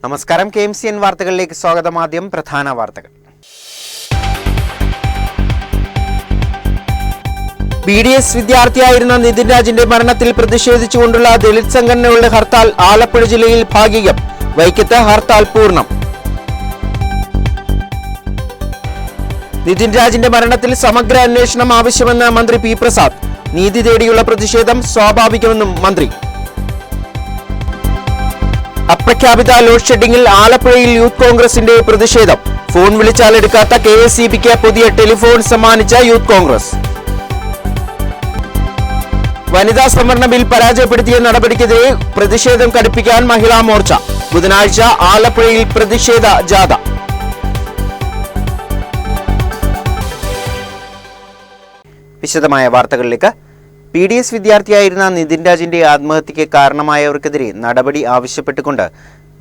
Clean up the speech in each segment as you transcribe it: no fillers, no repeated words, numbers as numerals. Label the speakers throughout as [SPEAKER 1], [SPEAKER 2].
[SPEAKER 1] നമസ്കാരം, KMCN വാർത്തകളിലേക്ക് സ്വാഗതം. ആദ്യം പ്രധാന വാർത്തകൾ. BDS വിദ്യാർത്ഥിയായിരുന്ന നിതിൻ രാജിന്റെ മരണത്തിൽ പ്രതിഷേധിച്ചുകൊണ്ടുള്ള ദളിത് സംഘടനകളുടെ ഹർത്താൽ ആലപ്പുഴ ജില്ലയിൽ ഭാഗികം. വൈക്കത്ത് ഹർത്താൽ പൂർണ്ണം. നിതിൻ രാജിന്റെ മരണത്തിൽ സമഗ്ര അന്വേഷണം ആവശ്യമെന്ന് മന്ത്രി P. പ്രസാദ്. നീതി തേടിയുള്ള പ്രതിഷേധം സ്വാഭാവികമെന്നും മന്ത്രി. അപ്രഖ്യാപിത ലോഡ് ഷെഡിംഗിൽ ആലപ്പുഴയിൽ യൂത്ത് കോൺഗ്രസിന്റെ പ്രതിഷേധം. ഫോൺ വിളിച്ചാൽ എടുക്കാത്ത KSEBക്ക് പുതിയ ടെലിഫോൺ സമ്മാനിച്ച യൂത്ത് കോൺഗ്രസ്. വനിതാ സംവരണ ബിൽ പരാജയപ്പെടുത്തിയ നടപടിക്കെതിരെ പ്രതിഷേധം കടുപ്പിക്കാൻ മഹിളാ മോർച്ച. ബുധനാഴ്ച ആലപ്പുഴയിൽ പ്രതിഷേധ ജാഥ. വിശദമായ വാർത്തകളിലേക്ക്. BDS വിദ്യാർത്ഥിയായിരുന്ന നിതിൻ രാജിന്റെ ആത്മഹത്യയ്ക്ക് കാരണമായവർക്കെതിരെ നടപടി ആവശ്യപ്പെട്ടുകൊണ്ട്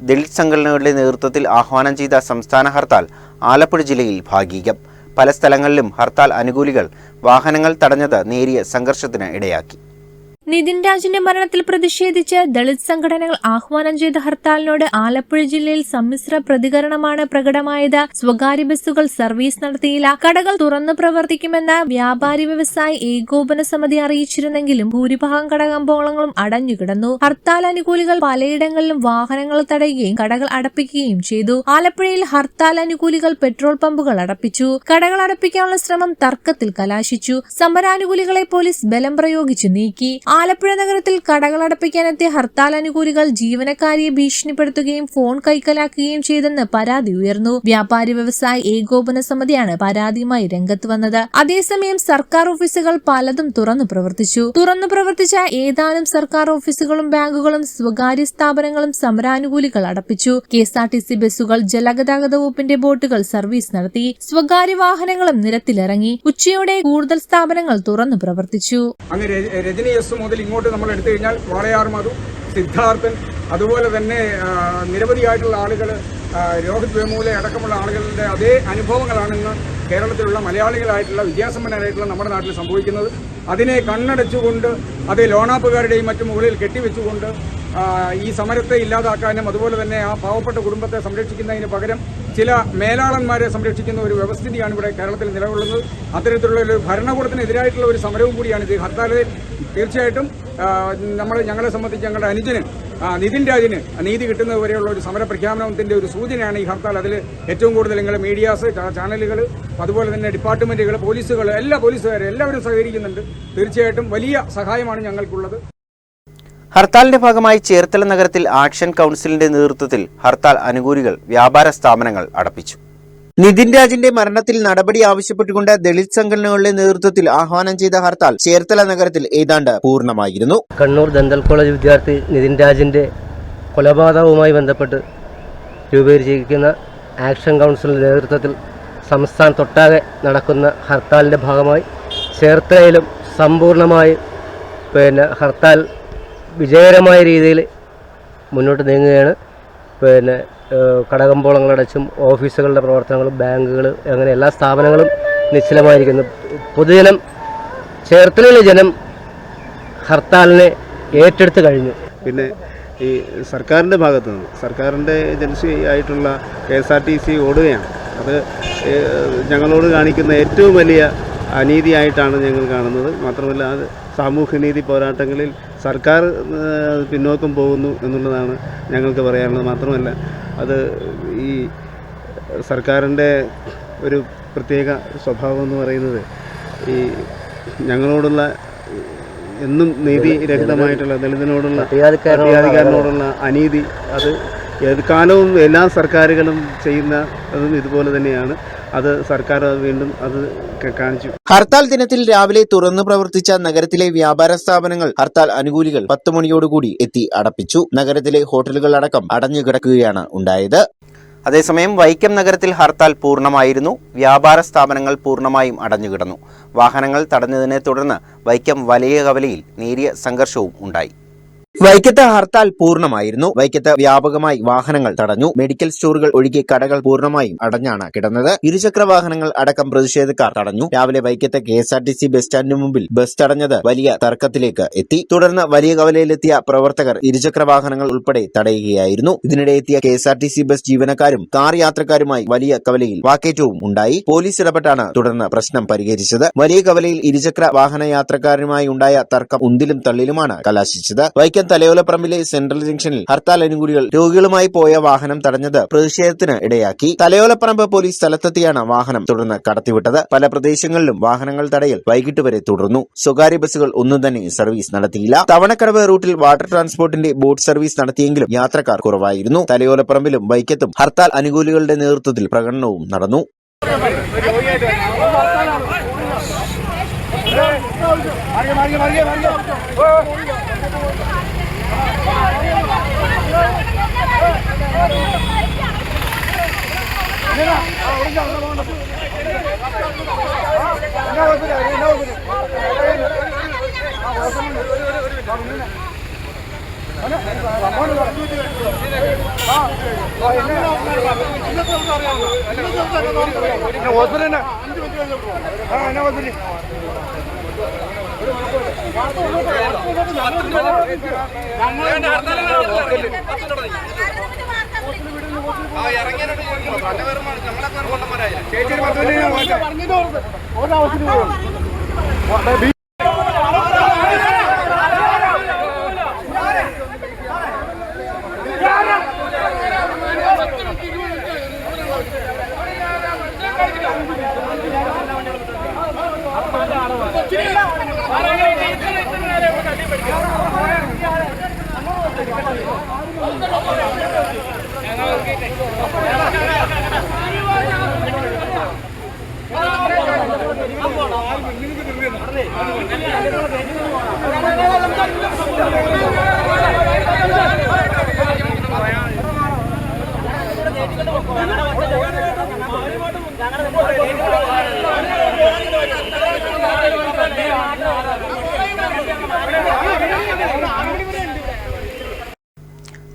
[SPEAKER 1] ദളിത് സംഘടനകളുടെ നേതൃത്വത്തിൽ ആഹ്വാനം ചെയ്ത സംസ്ഥാന ഹർത്താൽ ആലപ്പുഴ ജില്ലയിൽ ഭാഗികം. പല സ്ഥലങ്ങളിലും ഹർത്താൽ അനുകൂലികൾ വാഹനങ്ങൾ തടഞ്ഞത് നേരിയ സംഘർഷത്തിന് ഇടയാക്കി.
[SPEAKER 2] നിതിൻ രാജിന്റെ മരണത്തിൽ പ്രതിഷേധിച്ച് ദളിത് സംഘടനകൾ ആഹ്വാനം ചെയ്ത ഹർത്താലിനോട് ആലപ്പുഴ ജില്ലയിൽ സമ്മിശ്ര പ്രതികരണമാണ് പ്രകടമായത്. സ്വകാര്യ ബസ്സുകൾ സർവീസ് നടത്തിയില്ല. കടകൾ തുറന്നു പ്രവർത്തിക്കുമെന്ന് വ്യാപാരി വ്യവസായി ഏകോപന സമിതി അറിയിച്ചിരുന്നെങ്കിലും ഭൂരിഭാഗം കടകമ്പോളങ്ങളും അടഞ്ഞുകിടന്നു. ഹർത്താൽ അനുകൂലികൾ പലയിടങ്ങളിലും വാഹനങ്ങൾ തടയുകയും കടകൾ അടപ്പിക്കുകയും ചെയ്തു. ആലപ്പുഴയിൽ ഹർത്താൽ അനുകൂലികൾ പെട്രോൾ പമ്പുകൾ അടപ്പിച്ചു. കടകൾ അടപ്പിക്കാനുള്ള ശ്രമം തർക്കത്തിൽ കലാശിച്ചു. സമരാനുകൂലികളെ പോലീസ് ബലം പ്രയോഗിച്ചു നീക്കി. ആലപ്പുഴ നഗരത്തിൽ കടകൾ അടപ്പിക്കാനെത്തിയ ഹർത്താൽ അനുകൂലികൾ ജീവനക്കാരിയെ ഭീഷണിപ്പെടുത്തുകയും ഫോൺ കൈക്കലാക്കുകയും ചെയ്തെന്ന് പരാതി ഉയർന്നു. വ്യാപാരി വ്യവസായി ഏകോപന സമിതിയാണ് പരാതിയുമായി രംഗത്ത് വന്നത്. അതേസമയം സർക്കാർ ഓഫീസുകൾ പലതും തുറന്നു പ്രവർത്തിച്ച ഏതാനും സർക്കാർ ഓഫീസുകളും ബാങ്കുകളും സ്വകാര്യ സ്ഥാപനങ്ങളും സമരാനുകൂലികൾ അടപ്പിച്ചു. KSRTC ബസ്സുകൾ, ജലഗതാഗത വകുപ്പിന്റെ ബോട്ടുകൾ സർവീസ് നടത്തി. സ്വകാര്യ വാഹനങ്ങളും നിരത്തിലിറങ്ങി. ഉച്ചയോടെ കൂടുതൽ സ്ഥാപനങ്ങൾ തുറന്നു പ്രവർത്തിച്ചു.
[SPEAKER 3] മുതൽ ഇങ്ങോട്ട് നമ്മൾ എടുത്തു കഴിഞ്ഞാൽ വാളയാർ മധു, സിദ്ധാർത്ഥൻ, അതുപോലെ തന്നെ നിരവധിയായിട്ടുള്ള ആളുകൾ, രോഹിത് വേമൂല അടക്കമുള്ള ആളുകളുടെ അതേ അനുഭവങ്ങളാണ് കേരളത്തിലുള്ള മലയാളികളായിട്ടുള്ള വിദ്യാസമ്പന്നരായിട്ടുള്ള നമ്മുടെ നാട്ടിൽ സംഭവിക്കുന്നത്. അതിനെ കണ്ണടച്ചുകൊണ്ട് അത് ലോണാപ്പുകാരുടെയും മറ്റു മുകളിൽ കെട്ടിവെച്ചുകൊണ്ട് ഈ സമരത്തെ ഇല്ലാതാക്കാനും അതുപോലെ തന്നെ ആ പാവപ്പെട്ട കുടുംബത്തെ സംരക്ഷിക്കുന്നതിന് പകരം ചില മേലാളന്മാരെ സംരക്ഷിക്കുന്ന ഒരു വ്യവസ്ഥിതിയാണ് ഇവിടെ കേരളത്തിൽ നിലകൊള്ളുന്നത്. അത്തരത്തിലുള്ള ഒരു ഭരണകൂടത്തിനെതിരായിട്ടുള്ള ഒരു സമരവും കൂടിയാണ് ഇത്. ഹർത്താലിൽ തീർച്ചയായിട്ടും ഞങ്ങളെ സംബന്ധിച്ച് ഞങ്ങളുടെ അനുജന് നിതിൻ രാജിന് നീതി കിട്ടുന്നതുവരെയുള്ള ഒരു സമര പ്രഖ്യാപനത്തിന്റെ ഒരു സൂചനയാണ് ഈ ഹർത്താൽ. അതിൽ ഏറ്റവും കൂടുതൽ നിങ്ങൾ മീഡിയാസ്, ചാനലുകൾ, അതുപോലെ തന്നെ ഡിപ്പാർട്ട്മെന്റുകൾ, പോലീസുകൾ, എല്ലാ പോലീസുകാരും എല്ലാവരും സഹകരിക്കുന്നുണ്ട്. തീർച്ചയായിട്ടും വലിയ സഹായമാണ് ഞങ്ങൾക്കുള്ളത്.
[SPEAKER 1] ഹർത്താലിന്റെ ഭാഗമായി ചേർത്തല നഗരത്തിൽ ആക്ഷൻ കൗൺസിലിന്റെ നേതൃത്വത്തിൽ ഹർത്താൽ അനുകൂലികൾ വ്യാപാര സ്ഥാപനങ്ങൾ അടപ്പിച്ചു. നിതിൻ രാജിന്റെ മരണത്തിൽ നടപടി ആവശ്യപ്പെട്ടുകൊണ്ട് ദളിത് സംഘടനകളുടെ നേതൃത്വത്തിൽ ആഹ്വാനം ചെയ്ത ഹർത്താൽ ചേർത്തല നഗരത്തിൽ ഏതാണ്ട് പൂർണ്ണമായിരുന്നു.
[SPEAKER 4] കണ്ണൂർ ദന്തൽ കോളേജ് വിദ്യാർത്ഥി നിതിൻ രാജിന്റെ കൊലപാതകവുമായി ബന്ധപ്പെട്ട് രൂപീകരിച്ചിരിക്കുന്ന ആക്ഷൻ കൗൺസിലിന്റെ നേതൃത്വത്തിൽ സംസ്ഥാനത്തൊട്ടാകെ നടക്കുന്ന ഹർത്താലിന്റെ ഭാഗമായി ചേർത്തലയിലും സമ്പൂർണ്ണമായി ഹർത്താൽ വിജയകരമായ രീതിയിൽ മുന്നോട്ട് നീങ്ങുകയാണ്. കടകമ്പോളങ്ങളടച്ചും ഓഫീസുകളുടെ പ്രവർത്തനങ്ങളും ബാങ്കുകൾ അങ്ങനെ എല്ലാ സ്ഥാപനങ്ങളും നിശ്ചലമായിരിക്കുന്നു. പൊതുജനം, ചേർത്തലയിലെ ജനം ഹർത്താലിനെ ഏറ്റെടുത്ത് കഴിഞ്ഞു.
[SPEAKER 5] പിന്നെ ഈ സർക്കാരിൻ്റെ ഭാഗത്തു നിന്ന് സർക്കാരിൻ്റെ ഏജൻസി ആയിട്ടുള്ള KSRTC ഓടുകയാണ്. അത് ഞങ്ങളോട് കാണിക്കുന്ന ഏറ്റവും വലിയ അനീതിയായിട്ടാണ് ഞങ്ങൾ കാണുന്നത്. മാത്രമല്ല അത് സാമൂഹ്യനീതി പോരാട്ടങ്ങളിൽ സർക്കാർ പിന്നോക്കം പോകുന്നു എന്നുള്ളതാണ് ഞങ്ങൾക്ക് പറയാനുള്ളത്. മാത്രമല്ല അത് ഈ സർക്കാരിൻ്റെ ഒരു പ്രത്യേക സ്വഭാവം എന്ന് പറയുന്നത് ഈ ഞങ്ങളോടുള്ള എന്നും നീതിരഹിതമായിട്ടുള്ള ദളിതനോടുള്ള അധികാരികളോടുള്ള അനീതി അത് ഏതുകാലവും എല്ലാ സർക്കാരുകളും ചെയ്യുന്നതും ഇതുപോലെ തന്നെയാണ്. അത് സർക്കാർ വീണ്ടും അത് കാണിച്ചു.
[SPEAKER 1] ഹർത്താൽ ദിനത്തിൽ രാവിലെ തുറന്നു പ്രവർത്തിച്ച നഗരത്തിലെ വ്യാപാര സ്ഥാപനങ്ങൾ ഹർത്താൽ അനുകൂലികൾ 10 മണിയോടുകൂടി എത്തി അടപ്പിച്ചു. നഗരത്തിലെ ഹോട്ടലുകൾ അടക്കം അടഞ്ഞുകിടക്കുകയാണ് ഉണ്ടായത്. അതേസമയം വൈക്കം നഗരത്തിൽ ഹർത്താൽ പൂർണ്ണമായിരുന്നു. വ്യാപാര സ്ഥാപനങ്ങൾ പൂർണ്ണമായും അടഞ്ഞുകിടന്നു. വാഹനങ്ങൾ തടഞ്ഞതിനെ തുടർന്ന് വൈക്കം വലിയ കവലയിൽ നേരിയ സംഘർഷവും ഉണ്ടായി. വൈക്കത്ത് ഹർത്താൽ പൂർണ്ണമായിരുന്നു. വൈക്കത്ത് വ്യാപകമായി വാഹനങ്ങൾ തടഞ്ഞു. മെഡിക്കൽ സ്റ്റോറുകൾ ഒഴികെ കടകൾ പൂർണ്ണമായും അടഞ്ഞാണ് കിടന്നത്. ഇരുചക്ര വാഹനങ്ങൾ അടക്കം പ്രതിഷേധക്കാർ തടഞ്ഞു. രാവിലെ വൈക്കത്ത് KSRTC ബസ് സ്റ്റാൻഡിന് മുമ്പിൽ ബസ് തടഞ്ഞത് വലിയ തർക്കത്തിലേക്ക് എത്തി. തുടർന്ന് വലിയ കവലയിലെത്തിയ പ്രവർത്തകർ ഇരുചക്ര വാഹനങ്ങൾ ഉൾപ്പെടെ തടയുകയായിരുന്നു. ഇതിനിടെ എത്തിയ KSRTC ബസ് ജീവനക്കാരും കാർ യാത്രക്കാരുമായി വലിയ കവലയിൽ വാക്കേറ്റവും ഉണ്ടായി. പോലീസ് ഇടപെട്ടാണ് തുടർന്ന് പ്രശ്നം പരിഹരിച്ചത്. വലിയ കവലയിൽ ഇരുചക്ര വാഹന യാത്രക്കാരുമായി ഉണ്ടായ തർക്കം ഉന്തിലും തള്ളിലുമാണ് കലാശിച്ചത്. വൈക്കം തലയോലപ്പറമ്പിലെ സെൻട്രൽ ജംഗ്ഷനിൽ ഹർത്താൽ അനുകൂലികൾ രോഗികളുമായി പോയ വാഹനം തടഞ്ഞത് പ്രതിഷേധത്തിന് ഇടയാക്കി. തലയോലപ്പറമ്പ് പോലീസ് സ്ഥലത്തെത്തിയാണ് വാഹനം തുടർന്ന് കടത്തിവിട്ടത്. പല പ്രദേശങ്ങളിലും വാഹനങ്ങൾ തടയൽ വൈകിട്ട് വരെ തുടർന്നു. സ്വകാര്യ ബസ്സുകൾ ഒന്നും തന്നെ സർവീസ് നടത്തിയില്ല. തവണക്കടവ് റൂട്ടിൽ വാട്ടർ ട്രാൻസ്പോർട്ടിന്റെ ബോട്ട് സർവീസ് നടത്തിയെങ്കിലും യാത്രക്കാർ കുറവായിരുന്നു. തലയോലപ്പറമ്പിലും വൈക്കത്തും ഹർത്താൽ അനുകൂലികളുടെ നേതൃത്വത്തിൽ പ്രകടനവും നടന്നു.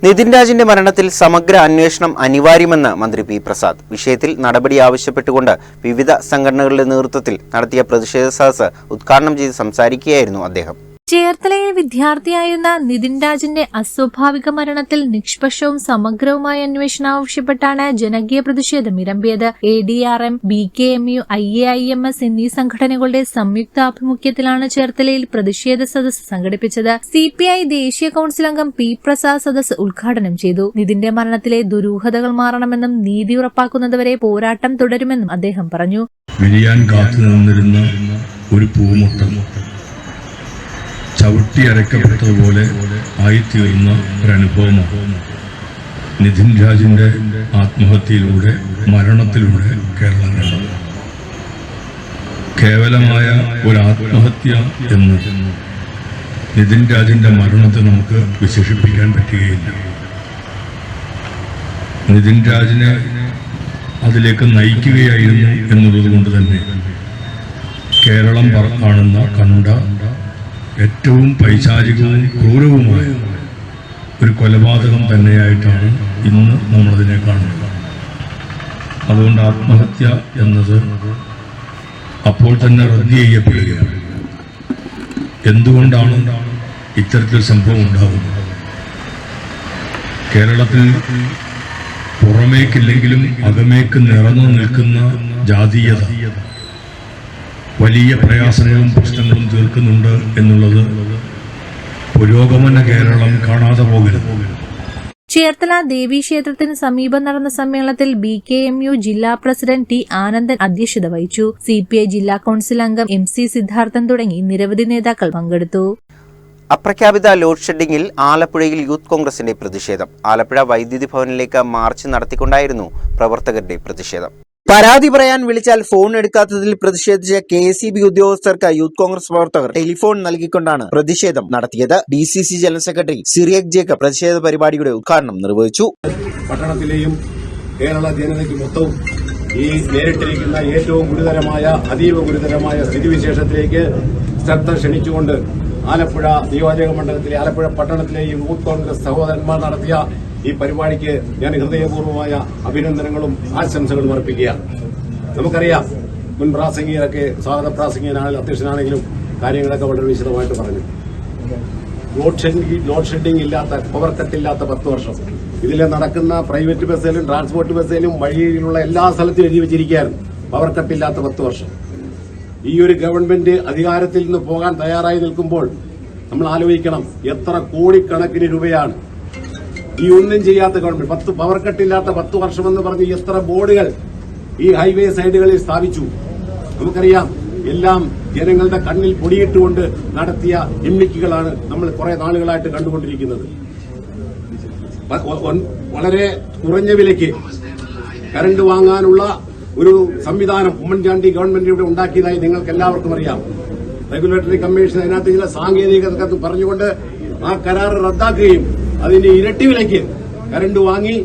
[SPEAKER 1] നിതിൻ രാജിന്റെ മരണത്തിൽ സമഗ്ര അന്വേഷണം അനിവാര്യമെന്ന് മന്ത്രി പി പ്രസാദ്. വിഷയത്തിൽ നടപടി ആവശ്യപ്പെട്ടുകൊണ്ട് വിവിധ സംഘടനകളുടെ നേതൃത്വത്തിൽ നടത്തിയ പ്രതിഷേധ സദസ്സ് ഉദ്ഘാടനം ചെയ്ത് സംസാരിക്കുകയായിരുന്നു അദ്ദേഹം.
[SPEAKER 2] ചേർത്തലയിൽ വിദ്യാർത്ഥിയായിരുന്ന നിതിൻ രാജിന്റെ അസ്വാഭാവിക മരണത്തിൽ നിഷ്പക്ഷവും സമഗ്രവുമായ അന്വേഷണം ആവശ്യപ്പെട്ടാണ് ജനകീയ പ്രതിഷേധം ഇരമ്പിയത്. ADRM, BKMU, IAIMS എന്നീ സംഘടനകളുടെ സംയുക്താഭിമുഖ്യത്തിലാണ് ചേർത്തലയിൽ പ്രതിഷേധ സദസ്സ് സംഘടിപ്പിച്ചത്. CPI ദേശീയ കൌൺസിൽ അംഗം പി പ്രസാദ് സദസ്സ് ഉദ്ഘാടനം ചെയ്തു. നിതിന്റെ മരണത്തിലെ ദുരൂഹതകൾ മാറണമെന്നും നീതി ഉറപ്പാക്കുന്നതുവരെ പോരാട്ടം തുടരുമെന്നും അദ്ദേഹം പറഞ്ഞു.
[SPEAKER 6] വിരിയാൻ കാത്തുനിന്നിരുന്ന ഒരു പൂമുട്ടം ചവിട്ടി അരക്കപ്പെട്ടതുപോലെ ആയിത്തീർന്ന ഒരനുഭവമാണ് നിതിൻ രാജിന്റെ ആത്മഹത്യയിലൂടെ, മരണത്തിലൂടെ കേരളം കണ്ടത്. കേവലമായ ഒരു ആത്മഹത്യ എന്ന് നിതിൻ രാജിന്റെ മരണത്തെ നമുക്ക് വിശേഷിപ്പിക്കാൻ പറ്റുകയില്ല. നിതിൻ രാജിനെ അതിലേക്ക് നയിക്കുകയായിരുന്നു എന്നുള്ളത് കൊണ്ട് തന്നെ കേരളം കണ്ട ഏറ്റവും പൈശാചികവും ക്രൂരവുമായ ഒരു കൊലപാതകം തന്നെയായിട്ടാണ് ഇന്ന് നമ്മളതിനെ കാണുന്നത്. അതുകൊണ്ട് ആത്മഹത്യ എന്നത് അപ്പോൾ തന്നെ റദ്ദ് ചെയ്യപ്പെടുകയാണ്. എന്തുകൊണ്ടാണ് ഇത്തരത്തിൽ സംഭവം ഉണ്ടാകുന്നത്? കേരളത്തിൽ പുറമേക്കില്ലെങ്കിലും അകമേക്ക് നിറഞ്ഞു നിൽക്കുന്ന ജാതീയത വലിയ പ്രയാസങ്ങളും പ്രശ്നങ്ങളും തീർക്കുന്നുണ്ട് എന്നുള്ളത് പുരോഗമന കേരളം കാണാതെ പോകരുത്.
[SPEAKER 2] ചേർത്തല ദേവീക്ഷേത്രത്തിന് സമീപം നടന്ന സമ്മേളനത്തിൽ BKMU ജില്ലാ പ്രസിഡന്റ് T ആനന്ദൻ അധ്യക്ഷത വഹിച്ചു. CPI ജില്ലാ കൌൺസിൽ അംഗം MC സിദ്ധാർത്ഥൻ തുടങ്ങി നിരവധി നേതാക്കൾ പങ്കെടുത്തു.
[SPEAKER 1] അപ്രഖ്യാപിത ലോഡ് ഷെഡിംഗിൽ ആലപ്പുഴയിൽ യൂത്ത് കോൺഗ്രസിന്റെ പ്രതിഷേധം. ആലപ്പുഴ വൈദ്യുതി ഭവനിലേക്ക് മാർച്ച് നടത്തിക്കൊണ്ടായിരുന്നു പ്രവർത്തകരുടെ പ്രതിഷേധം. പരാതി പറയാൻ വിളിച്ചാൽ ഫോൺ എടുക്കാത്തതിൽ പ്രതിഷേധിച്ച KSEB ഉദ്യോഗസ്ഥർക്ക് യൂത്ത് കോൺഗ്രസ് പ്രവർത്തകർ ടെലിഫോൺ നൽകിക്കൊണ്ടാണ് പ്രതിഷേധം നടത്തിയത്. DCC general secretary Cyriac Jacob പ്രതിഷേധ പരിപാടിയുടെ ഉദ്ഘാടനം നിർവഹിച്ചു.
[SPEAKER 7] പട്ടണത്തിലെയും കേരള ജനതയ്ക്ക് മൊത്തവും ഈ നേരിട്ടിരിക്കുന്ന ഏറ്റവും അതീവ ഗുരുതരമായ സ്ഥിതിവിശേഷത്തിലേക്ക് ശ്രദ്ധ ക്ഷണിച്ചുകൊണ്ട് ആലപ്പുഴ നിയോജക മണ്ഡലത്തിലെ ആലപ്പുഴ പട്ടണത്തിലെ ഈ യൂത്ത് കോൺഗ്രസ് സഹോദരന്മാർ നടത്തിയ ഈ പരിപാടിക്ക് ഞാൻ ഹൃദയപൂർവ്വമായ അഭിനന്ദനങ്ങളും ആശംസകളും അർപ്പിക്കുകയാണ്. നമുക്കറിയാം, മുൻ പ്രാസംഗികരൊക്കെ സ്വാഗത പ്രാസംഗികനാണെങ്കിലും അധ്യക്ഷനാണെങ്കിലും കാര്യങ്ങളൊക്കെ വളരെ വിശദമായിട്ട് പറഞ്ഞു. ലോഡ് ഷെഡിംഗ് ഇല്ലാത്ത, പവർ കട്ടില്ലാത്ത 10 വർഷം. ഇതിൽ നടക്കുന്ന പ്രൈവറ്റ് ബസ്സിലും ട്രാൻസ്പോർട്ട് ബസ്സിലും വഴിയിലുള്ള എല്ലാ സ്ഥലത്തും എഴുതി വെച്ചിരിക്കുകയാണ് പവർ കട്ടില്ലാത്ത 10 വർഷം. ഈ ഒരു ഗവൺമെന്റ് അധികാരത്തിൽ നിന്ന് പോകാൻ തയ്യാറായി നിൽക്കുമ്പോൾ നമ്മൾ ആലോചിക്കണം, എത്ര കോടിക്കണക്കിന് രൂപയാണ് ഈ ഒന്നും ചെയ്യാത്ത ഗവൺമെന്റ്. പവർ കട്ടില്ലാത്ത 10 വർഷമെന്ന് പറഞ്ഞ് എത്ര ബോർഡുകൾ ഈ ഹൈവേ സൈഡുകളിൽ സ്ഥാപിച്ചു. നമുക്കറിയാം, എല്ലാം ജനങ്ങളുടെ കണ്ണിൽ പൊടിയിട്ടുകൊണ്ട് നടത്തിയ ഇമ്മിക്കുകളാണ് നമ്മൾ കുറെ നാളുകളായിട്ട് കണ്ടുകൊണ്ടിരിക്കുന്നത്. വളരെ കുറഞ്ഞ വിലയ്ക്ക് കറണ്ട് വാങ്ങാനുള്ള ഒരു സംവിധാനം ഉമ്മൻചാണ്ടി ഗവൺമെന്റ് ഇവിടെ ഉണ്ടാക്കിയതായി നിങ്ങൾക്ക് എല്ലാവർക്കും അറിയാം. റെഗുലേറ്ററി കമ്മീഷൻ അതിനകത്ത് ചില സാങ്കേതികത പറഞ്ഞുകൊണ്ട് ആ കരാർ റദ്ദാക്കുകയും അതിന്റെ ഇരട്ടി വിലയ്ക്ക് കറണ്ട് വാങ്ങി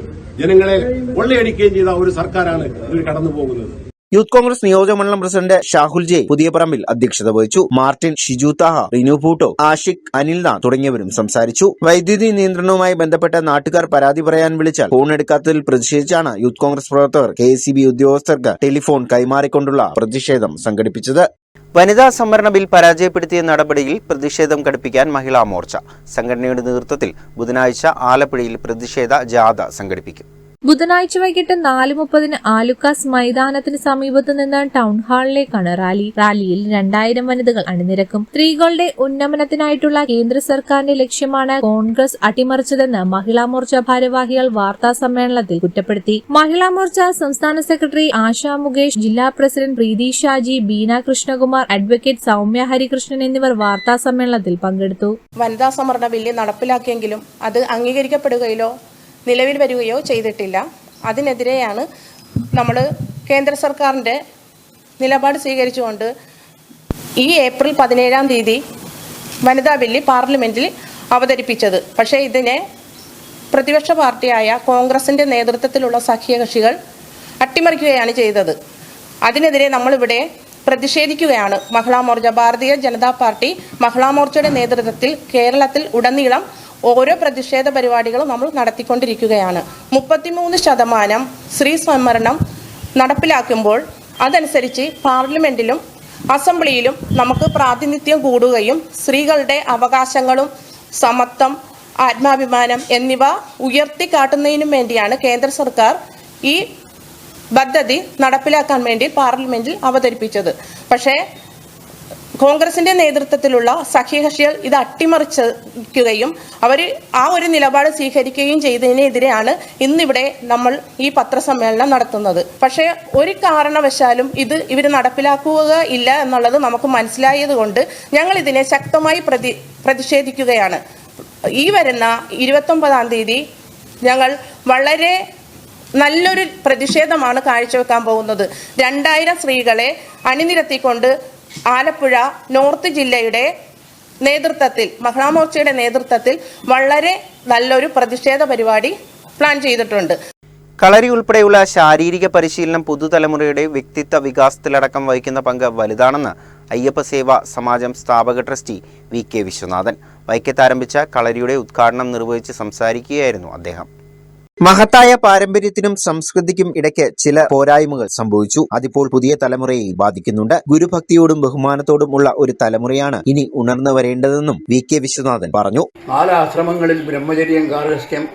[SPEAKER 7] ജനങ്ങളെ കൊള്ളയടിക്കുകയും ചെയ്ത ഒരു സർക്കാരാണ് ഇതിൽ കടന്നു പോകുന്നത്.
[SPEAKER 1] യൂത്ത് കോൺഗ്രസ് നിയോജകമണ്ഡലം പ്രസിഡന്റ് ഷാഹുൽ ജെ പുതിയപറമ്പിൽ അധ്യക്ഷത വഹിച്ചു. മാർട്ടിൻ, ഷിജു താഹ, റിനു പൂട്ടോ, ആഷിഖ്, അനിൽനാഥ് തുടങ്ങിയവരും സംസാരിച്ചു. വൈദ്യുതി നിയന്ത്രണവുമായി ബന്ധപ്പെട്ട് നാട്ടുകാർ പരാതി പറയാൻ വിളിച്ചാൽ ഫോൺ എടുക്കാത്തതിൽ പ്രതിഷേധിച്ചാണ് യൂത്ത് കോൺഗ്രസ് പ്രവർത്തകർ KSEB ഉദ്യോഗസ്ഥർക്ക് ടെലിഫോൺ കൈമാറിക്കൊണ്ടുള്ള പ്രതിഷേധം സംഘടിപ്പിച്ചത്. വനിതാ സംവരണ ബിൽ പരാജയപ്പെടുത്തിയ നടപടിയിൽ പ്രതിഷേധം ഘടിപ്പിക്കാൻ മഹിളാ മോർച്ച സംഘടനയുടെ നേതൃത്വത്തിൽ ബുധനാഴ്ച ആലപ്പുഴയിൽ പ്രതിഷേധ ജാഥ സംഘടിപ്പിക്കും.
[SPEAKER 2] ബുധനാഴ്ച വൈകിട്ട് 4:30 ആലുക്കാസ് മൈതാനത്തിന് സമീപത്തു നിന്ന് ടൗൺ ഹാളിലേക്കാണ് റാലി. റാലിയിൽ 2000 വനിതകൾ അണിനിരക്കും. സ്ത്രീകളുടെ ഉന്നമനത്തിനായിട്ടുള്ള കേന്ദ്ര സർക്കാരിന്റെ ലക്ഷ്യമാണ് കോൺഗ്രസ് അട്ടിമറിച്ചതെന്ന് മഹിളാ മോർച്ച ഭാരവാഹികൾ വാർത്താ സമ്മേളനത്തിൽ കുറ്റപ്പെടുത്തി. മഹിളാ മോർച്ച സംസ്ഥാന സെക്രട്ടറി ആശാ മുകേഷ്, ജില്ലാ പ്രസിഡന്റ് പ്രീതി ഷാജി, ബീന കൃഷ്ണകുമാർ, അഡ്വക്കേറ്റ് സൗമ്യ ഹരികൃഷ്ണൻ എന്നിവർ വാർത്താ സമ്മേളനത്തിൽ പങ്കെടുത്തു.
[SPEAKER 8] വനിതാ സംവരണ ബില്ല് നടപ്പിലാക്കിയെങ്കിലും അത് അംഗീകരിക്കപ്പെടുകയോ നിലവിൽ വരികയോ ചെയ്തിട്ടില്ല. അതിനെതിരെയാണ് നമ്മൾ കേന്ദ്ര സർക്കാരിൻ്റെ നിലപാട് സ്വീകരിച്ചുകൊണ്ട് ഈ ഏപ്രിൽ 17-ാം തീയതി വനിതാ ബില്ല് പാർലമെന്റിൽ അവതരിപ്പിച്ചത്. പക്ഷേ ഇതിനെ പ്രതിപക്ഷ പാർട്ടിയായ കോൺഗ്രസിൻ്റെ നേതൃത്വത്തിലുള്ള സഖ്യകക്ഷികൾ അട്ടിമറിക്കുകയാണ് ചെയ്തത്. അതിനെതിരെ നമ്മളിവിടെ പ്രതിഷേധിക്കുകയാണ്. മഹിളാ മോർച്ച, ഭാരതീയ ജനതാ പാർട്ടി മഹിളാ മോർച്ചയുടെ നേതൃത്വത്തിൽ കേരളത്തിൽ ഉടനീളം ഓരോ പ്രതിഷേധ പരിപാടികളും നമ്മൾ നടത്തിക്കൊണ്ടിരിക്കുകയാണ്. 33% സ്ത്രീ സംവരണം നടപ്പിലാക്കുമ്പോൾ അതനുസരിച്ച് പാർലമെന്റിലും അസംബ്ലിയിലും നമുക്ക് പ്രാതിനിധ്യം കൂടുകയും സ്ത്രീകളുടെ അവകാശങ്ങളും സമത്വം, ആത്മാഭിമാനം എന്നിവ ഉയർത്തിക്കാട്ടുന്നതിനും വേണ്ടിയാണ് കേന്ദ്ര സർക്കാർ ഈ പദ്ധതി നടപ്പിലാക്കാൻ വേണ്ടി പാർലമെന്റിൽ അവതരിപ്പിച്ചത്. പക്ഷേ കോൺഗ്രസിന്റെ നേതൃത്വത്തിലുള്ള സഖ്യകക്ഷികൾ ഇത് അട്ടിമറിക്കുകയും അവർ ആ ഒരു നിലപാട് സ്വീകരിക്കുകയും ചെയ്തതിനെതിരെയാണ് ഇന്നിവിടെ നമ്മൾ ഈ പത്രസമ്മേളനം നടത്തുന്നത്. പക്ഷേ ഒരു കാരണവശാലും ഇവർ നടപ്പിലാക്കുക ഇല്ല എന്നുള്ളത് നമുക്ക് മനസ്സിലായതുകൊണ്ട് ഞങ്ങൾ ഇതിനെ ശക്തമായി പ്രതിഷേധിക്കുകയാണ്. ഈ വരുന്ന 29-ാം തീയതി ഞങ്ങൾ വളരെ നല്ലൊരു പ്രതിഷേധമാണ് കാഴ്ചവെക്കാൻ പോകുന്നത്. 2000 സ്ത്രീകളെ അണിനിരത്തിക്കൊണ്ട് ആലപ്പുഴ നോർത്ത് ജില്ലയുടെ നേതൃത്വത്തിൽ, മഹിളാ മോർച്ചയുടെ നേതൃത്വത്തിൽ വളരെ നല്ലൊരു പ്രതിഷേധ പരിപാടി പ്ലാൻ ചെയ്തിട്ടുണ്ട്.
[SPEAKER 1] കളരി ഉൾപ്പെടെയുള്ള ശാരീരിക പരിശീലനം പുതുതലമുറയുടെ വ്യക്തിത്വ വികാസത്തിലടക്കം വഹിക്കുന്ന പങ്ക് വലുതാണെന്ന് അയ്യപ്പസേവാ സമാജം സ്ഥാപക ട്രസ്റ്റി VK വിശ്വനാഥൻ വൈക്കത്ത് ആരംഭിച്ച കളരിയുടെ ഉദ്ഘാടനം നിർവഹിച്ച് സംസാരിക്കുകയായിരുന്നു അദ്ദേഹം. മഹത്തായ പാരമ്പര്യത്തിനും സംസ്കൃതിക്കും ഇടയ്ക്ക് ചില പോരായ്മകൾ സംഭവിച്ചു. അതിപ്പോൾ പുതിയ തലമുറയെ ബാധിക്കുന്നുണ്ട്. ഗുരുഭക്തിയോടും ബഹുമാനത്തോടും ഉള്ള ഒരു തലമുറയാണ് ഇനി ഉണർന്നു വരേണ്ടതെന്നും VK വിശ്വനാഥൻ പറഞ്ഞു.
[SPEAKER 9] 4 ആശ്രമങ്ങളിൽ ബ്രഹ്മചര്യം, ഗാർഹസ്ഥ്യം,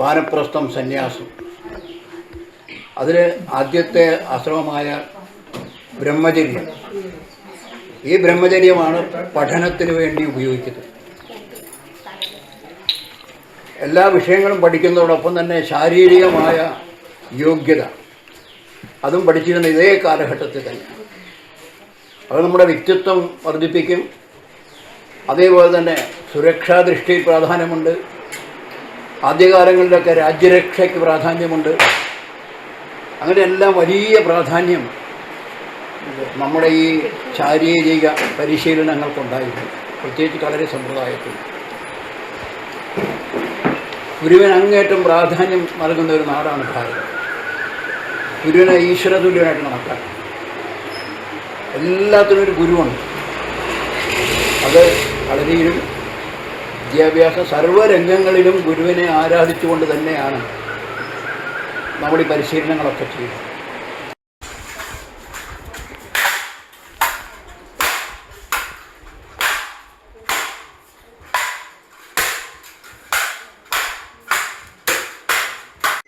[SPEAKER 9] വാനപ്രസ്ഥം, സന്യാസം. അതിൽ ആദ്യത്തെ ആശ്രമമായ ബ്രഹ്മചര്യം. ഈ ബ്രഹ്മചര്യമാണ് പഠനത്തിന് വേണ്ടി ഉപയോഗിക്കുന്നത്. എല്ലാ വിഷയങ്ങളും പഠിക്കുന്നതോടൊപ്പം തന്നെ ശാരീരികമായ യോഗ്യത അതും പഠിച്ചിരുന്ന ഇതേ കാലഘട്ടത്തിൽ തന്നെ. അത് നമ്മുടെ വ്യക്തിത്വം വർദ്ധിപ്പിക്കും. അതേപോലെ തന്നെ സുരക്ഷാ ദൃഷ്ടിയിൽ പ്രാധാന്യമുണ്ട്. ആദ്യകാലങ്ങളിലൊക്കെ രാജ്യരക്ഷയ്ക്ക് പ്രാധാന്യമുണ്ട്. അങ്ങനെയെല്ലാം വലിയ പ്രാധാന്യം നമ്മുടെ ഈ ശാരീരിക പരിശീലനങ്ങൾക്കുണ്ടായിരുന്നു, പ്രത്യേകിച്ച് കളരി സമ്പ്രദായത്തിൽ. ഗുരുവിന് അങ്ങേറ്റം പ്രാധാന്യം നൽകുന്ന ഒരു നാടാണ് ഭാരതം. ഗുരുവിനെ ഈശ്വരതുല്യനായിട്ട് കണക്കാക്കും. എല്ലാത്തിനും ഒരു ഗുരുവുണ്ട്. അത് കളരിയിലും വിദ്യാഭ്യാസ സർവ്വരംഗങ്ങളിലും ഗുരുവിനെ ആരാധിച്ചുകൊണ്ട് തന്നെയാണ് നമ്മൾ ഈ പരിശീലനങ്ങളൊക്കെ ചെയ്യുന്നത്.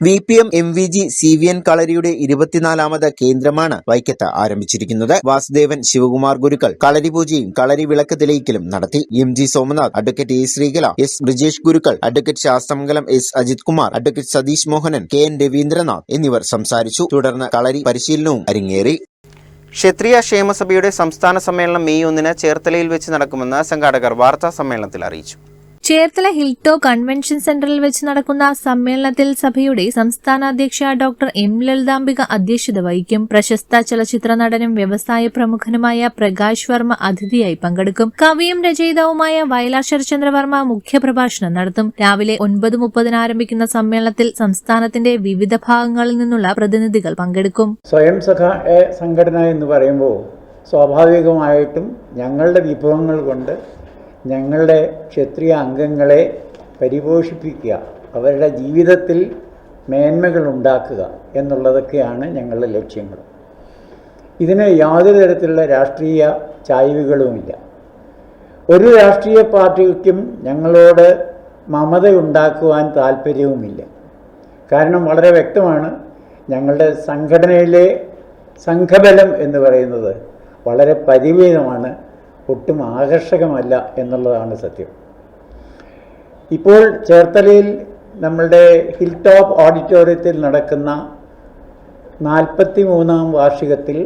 [SPEAKER 1] VPM MVG CVN കളരിയുടെ 24ാമത് കേന്ദ്രമാണ് വൈക്കത്ത് ആരംഭിച്ചിരിക്കുന്നത്. വാസുദേവൻ ശിവകുമാർ ഗുരുക്കൾ കളരി പൂജയും കളരി വിളക്ക് തെളിയിക്കലും നടത്തി. MG Somanath, advocate A Sreekala, S Brijesh Gurukkal, advocate Sasthamangalam S Ajith Kumar, advocate Satheesh Mohanan, KN Raveendranath എന്നിവർ സംസാരിച്ചു. തുടർന്ന് കളരി പരിശീലനവും അരങ്ങേറി. ക്ഷത്രിയ ക്ഷേമസഭയുടെ സംസ്ഥാന സമ്മേളനം മെയ് 1 ചേർത്തലയിൽ വെച്ച് നടക്കുമെന്ന് സംഘാടകർ വാർത്താ സമ്മേളനത്തിൽ അറിയിച്ചു.
[SPEAKER 2] ചേർത്തല ഹിൽടോപ്പ് കൺവെൻഷൻ സെന്ററിൽ വെച്ച് നടക്കുന്ന സമ്മേളനത്തിൽ സഭയുടെ സംസ്ഥാന അധ്യക്ഷ ഡോക്ടർ M ലളിതാംബിക അധ്യക്ഷത വഹിക്കും. പ്രശസ്ത ചലച്ചിത്ര നടനും വ്യവസായ പ്രമുഖനുമായ പ്രകാശ് വർമ്മ അതിഥിയായി പങ്കെടുക്കും. കവിയും രചയിതാവുമായ വയലാർ ശരചന്ദ്രവർമ്മ മുഖ്യപ്രഭാഷണം നടത്തും. രാവിലെ 9:30 ആരംഭിക്കുന്ന സമ്മേളനത്തിൽ സംസ്ഥാനത്തിന്റെ വിവിധ ഭാഗങ്ങളിൽ നിന്നുള്ള പ്രതിനിധികൾ പങ്കെടുക്കും.
[SPEAKER 10] സ്വയം സഹായ സംഘടന എന്ന് പറയുമ്പോൾ സ്വാഭാവികമായിട്ടും ഞങ്ങളുടെ വിഭവങ്ങൾ കൊണ്ട് ഞങ്ങളുടെ ക്ഷത്രിയ അംഗങ്ങളെ പരിപോഷിപ്പിക്കുക, അവരുടെ ജീവിതത്തിൽ മേന്മകൾ ഉണ്ടാക്കുക എന്നുള്ളതൊക്കെയാണ് ഞങ്ങളുടെ ലക്ഷ്യങ്ങൾ. ഇതിന് യാതൊരു തരത്തിലുള്ള രാഷ്ട്രീയ ചായ്വുകളുമില്ല. ഒരു രാഷ്ട്രീയ പാർട്ടിക്കും ഞങ്ങളോട് മമതയുണ്ടാക്കുവാൻ താല്പര്യവുമില്ല. കാരണം വളരെ വ്യക്തമാണ്, ഞങ്ങളുടെ സംഘടനയിലെ സംഘബലം എന്ന് പറയുന്നത് വളരെ പരിമിതമാണ്, ഒട്ടും ആകർഷകമല്ല എന്നുള്ളതാണ് സത്യം. ഇപ്പോൾ ചേർത്തലയിൽ നമ്മളുടെ ഹിൽ ടോപ്പ് ഓഡിറ്റോറിയത്തിൽ നടക്കുന്ന 43ാം വാർഷികത്തിൽ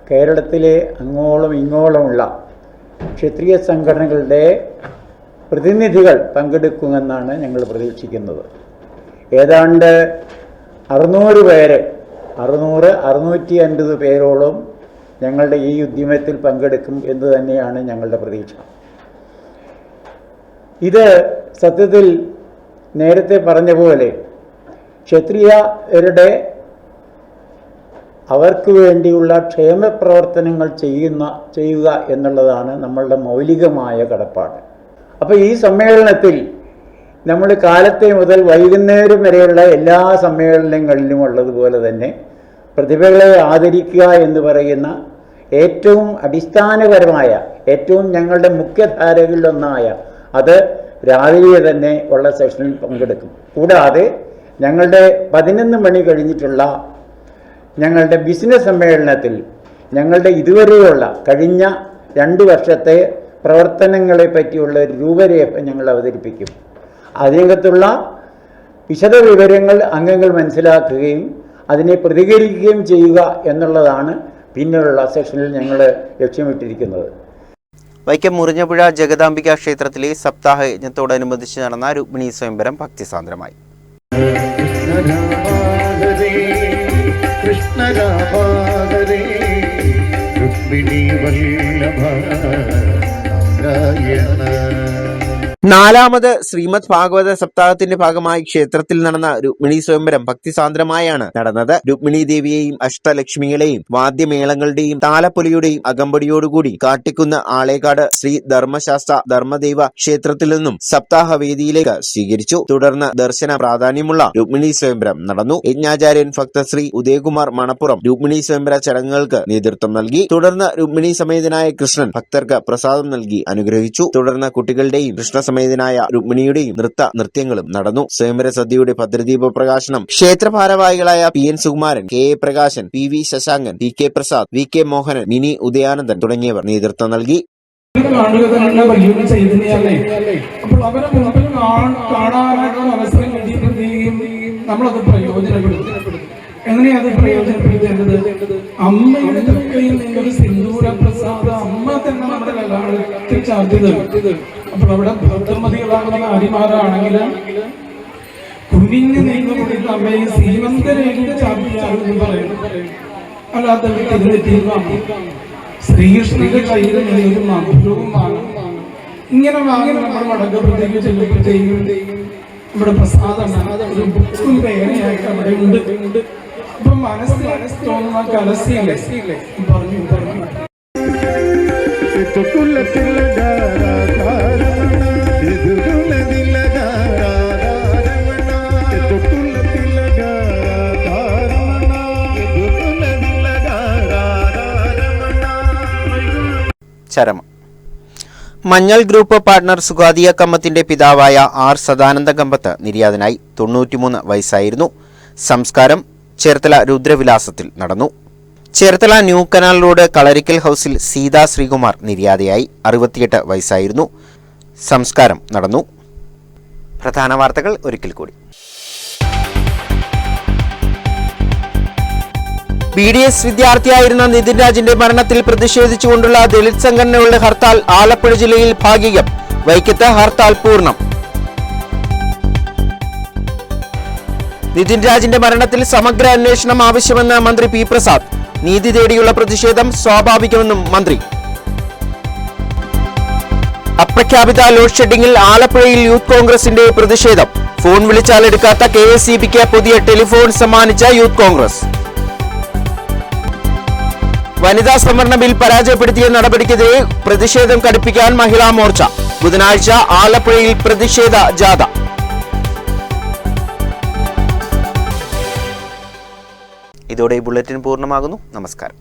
[SPEAKER 10] കേരളത്തിലെ അങ്ങോളം ഇങ്ങോളമുള്ള ക്ഷത്രിയ സംഘടനകളുടെ പ്രതിനിധികൾ പങ്കെടുക്കുമെന്നാണ് ഞങ്ങൾ പ്രതീക്ഷിക്കുന്നത്. ഏതാണ്ട് 600 പേര്, 650 പേരോളം ഞങ്ങളുടെ ഈ ഉദ്യമത്തിൽ പങ്കെടുക്കും എന്ന് തന്നെയാണ് ഞങ്ങളുടെ പ്രതീക്ഷ. ഇത് സത്യത്തിൽ നേരത്തെ പറഞ്ഞ പോലെ ക്ഷത്രിയരുടെ അവർക്ക് വേണ്ടിയുള്ള ക്ഷേമ പ്രവർത്തനങ്ങൾ ചെയ്യുക എന്നുള്ളതാണ് നമ്മളുടെ മൗലികമായ കടപ്പാട്. അപ്പോൾ ഈ സമ്മേളനത്തിൽ നമ്മൾ കാലത്തെ മുതൽ വൈകുന്നേരം വരെയുള്ള എല്ലാ സമ്മേളനങ്ങളിലും ഉള്ളതുപോലെ തന്നെ പ്രതിഭകളെ ആദരിക്കുക എന്ന് പറയുന്ന ഏറ്റവും അടിസ്ഥാനപരമായ, ഏറ്റവും ഞങ്ങളുടെ മുഖ്യധാരകളിലൊന്നായ അത് രാവിലെ തന്നെ ഉള്ള സെഷനിൽ പങ്കെടുക്കും. കൂടാതെ ഞങ്ങളുടെ 11 മണി കഴിഞ്ഞിട്ടുള്ള ഞങ്ങളുടെ ബിസിനസ് സമ്മേളനത്തിൽ ഞങ്ങളുടെ ഇതുവരെയുള്ള കഴിഞ്ഞ 2 വർഷത്തെ പ്രവർത്തനങ്ങളെ പറ്റിയുള്ള ഒരു രൂപരേഖ ഞങ്ങൾ അവതരിപ്പിക്കും. അതിനകത്തുള്ള വിശദ വിവരങ്ങൾ അംഗങ്ങൾ മനസ്സിലാക്കുകയും അതിനെ പ്രതികരിക്കുകയും ചെയ്യുക എന്നുള്ളതാണ് പിന്നെയുള്ള സെഷനിൽ ഞങ്ങൾ ലക്ഷ്യമിട്ടിരിക്കുന്നത്.
[SPEAKER 1] വൈക്കം മുറിഞ്ഞപുഴ ജഗദാംബിക ക്ഷേത്രത്തിലെ സപ്താഹ യജ്ഞത്തോടനുബന്ധിച്ച് നടന്ന രുക്മിണി സ്വയംവരം ഭക്തിസാന്ദ്രമായി. നാലാമത് ശ്രീമദ് ഭാഗവത സപ്താഹത്തിന്റെ ഭാഗമായി ക്ഷേത്രത്തിൽ നടന്ന രുക്മിണി സ്വയംവരം ഭക്തിസാന്ദ്രമായാണ് നടന്നത്. രുക്മിണി ദേവിയെയും അഷ്ടലക്ഷ്മികളെയും വാദ്യമേളങ്ങളുടെയും താലപ്പൊലിയുടെയും അകമ്പടിയോടുകൂടി കാട്ടിക്കുന്ന് ആളേക്കാട് ശ്രീ ധർമ്മശാസ്ത്ര ധർമ്മദേവ ക്ഷേത്രത്തിൽ നിന്നും സപ്താഹ വേദിയിലേക്ക് സ്വീകരിച്ചു. തുടർന്ന് ദർശന പ്രാധാന്യമുള്ള രുക്മിണി സ്വയംവരം നടന്നു. യജ്ഞാചാര്യൻ ഭക്തശ്രീ ഉദയകുമാർ മണപ്പുറം രുക്മിണി സ്വയംവര ചടങ്ങുകൾക്ക് നേതൃത്വം നൽകി. തുടർന്ന് രുക്മിണി സമേതനായ കൃഷ്ണൻ ഭക്തർക്ക് പ്രസാദം നൽകി അനുഗ്രഹിച്ചു. തുടർന്ന് കുട്ടികളുടെയും കൃഷ്ണ സമേതനായ രുക്മിണിയുടെയും നൃത്യങ്ങളും നടന്നു. സ്വയംവര സദ്യയുടെ ഭദ്രദീപ പ്രകാശനം ക്ഷേത്ര ഭാരവാഹികളായ PN Sukumaran, KA Prakashan, PV Shashankan, PK Prasad, VK Mohanan, mini Udayanandan തുടങ്ങിയവർ നേതൃത്വം നൽകി.
[SPEAKER 3] അപ്പോൾ അവരെ മുമ്പിൽ കാണാനായിട്ടുള്ള അവസരം കിട്ടിയപ്പോഴത്തേക്കും നമ്മളത് പ്രയോജനപ്പെടുത്തി. എങ്ങനെയാ അത് പ്രയോജനപ്പെടുത്തേണ്ടത്? അമ്മയുടെ തൃക്കയിൽ നിന്നൊരു സിന്ദൂര പ്രസാദ അമ്മ തന്നെ നമ്മുടെ ലലാടത്തിൽ ചാർത്തി തരും. അപ്പോൾ അവിടെ ഭദ്രമതികളാകുന്ന നാരിമാരാണെങ്കിൽ കുനിഞ്ഞു നീങ്ങി കൊടുത്ത അമ്മയെ സീമന്തരേഖ ചാർത്തിയാണെന്ന് പറയുന്നു. അല്ലാത്ത തിരുനെറ്റിയുമാണ് ശ്രീകൃഷ്ണന്റെ കയ്യിൽ നിന്നൊരു മധുരവും വാങ്ങും. ഇങ്ങനെ വാങ്ങി നമ്മൾ വടക്കപ്പുറത്തേക്ക് ചെല്ലുമ്പോഴത്തേക്കും ഇവിടെ പ്രസാദമാണ്, ഒരു ബുക്കും പേനയായിട്ട് അവിടെ ഉണ്ട്. അപ്പൊ മനസ്സിൽ തോന്നുന്ന കലസിയില്ലേ പറഞ്ഞു
[SPEAKER 1] ചരമം. മഞ്ഞൾ ഗ്രൂപ്പ് പാർട്ണർ സുഗാദിയ കമ്മത്തിന്റെ പിതാവായ ആർ സദാനന്ദ കമ്പത്ത് നിര്യാതനായി. 93 വയസ്സായിരുന്നു. സംസ്കാരം ചേർത്തല രുദ്രവിലാസത്തിൽ നടന്നു. ചേർത്തല ന്യൂ കനാൽ റോഡ് കളരിക്കൽ ഹൗസിൽ സീതാ ശ്രീകുമാർ നിര്യാതയായി. 68 വയസ്സായിരുന്നു. സംസ്കാരം നടന്നു. പ്രധാന വാർത്തകൾ ഒരിക്കൽ കൂടി. BDS വിദ്യാർത്ഥിയായിരുന്ന നിതിൻ രാജിന്റെ മരണത്തിൽ പ്രതിഷേധിച്ചുകൊണ്ടുള്ള ദളിത് സംഘടനകളുടെ ഹർത്താൽ ആലപ്പുഴ ജില്ലയിൽ ഭാഗികം. വൈക്കത്ത് ഹർത്താൽ പൂർണ്ണം. നിതിൻ രാജിന്റെ മരണത്തിൽ സമഗ്ര അന്വേഷണം ആവശ്യമെന്ന് മന്ത്രി പി പ്രസാദ്. നീതി തേടിയുള്ള പ്രതിഷേധം സ്വാഭാവികമെന്നും മന്ത്രി. അപ്രഖ്യാപിത ലോഡ് ഷെഡിംഗിൽ ആലപ്പുഴയിൽ യൂത്ത് കോൺഗ്രസിന്റെ പ്രതിഷേധം. ഫോൺ വിളിച്ചാൽ എടുക്കാത്ത KSEBിക്ക് പുതിയ ടെലിഫോൺ സമ്മാനിച്ച യൂത്ത് കോൺഗ്രസ്. വനിതാ സംവരണ ബിൽ പരാജയപ്പെടുത്തിയ നടപടിക്കെതിരെ പ്രതിഷേധം കടുപ്പിക്കാൻ മഹിളാ മോർച്ച. ബുധനാഴ്ച ആലപ്പുഴയിൽ പ്രതിഷേധ ജാഥ. ഇതോടെ ഈ ബുള്ളറ്റിൻ പൂർണ്ണമാകുന്നു. നമസ്കാരം.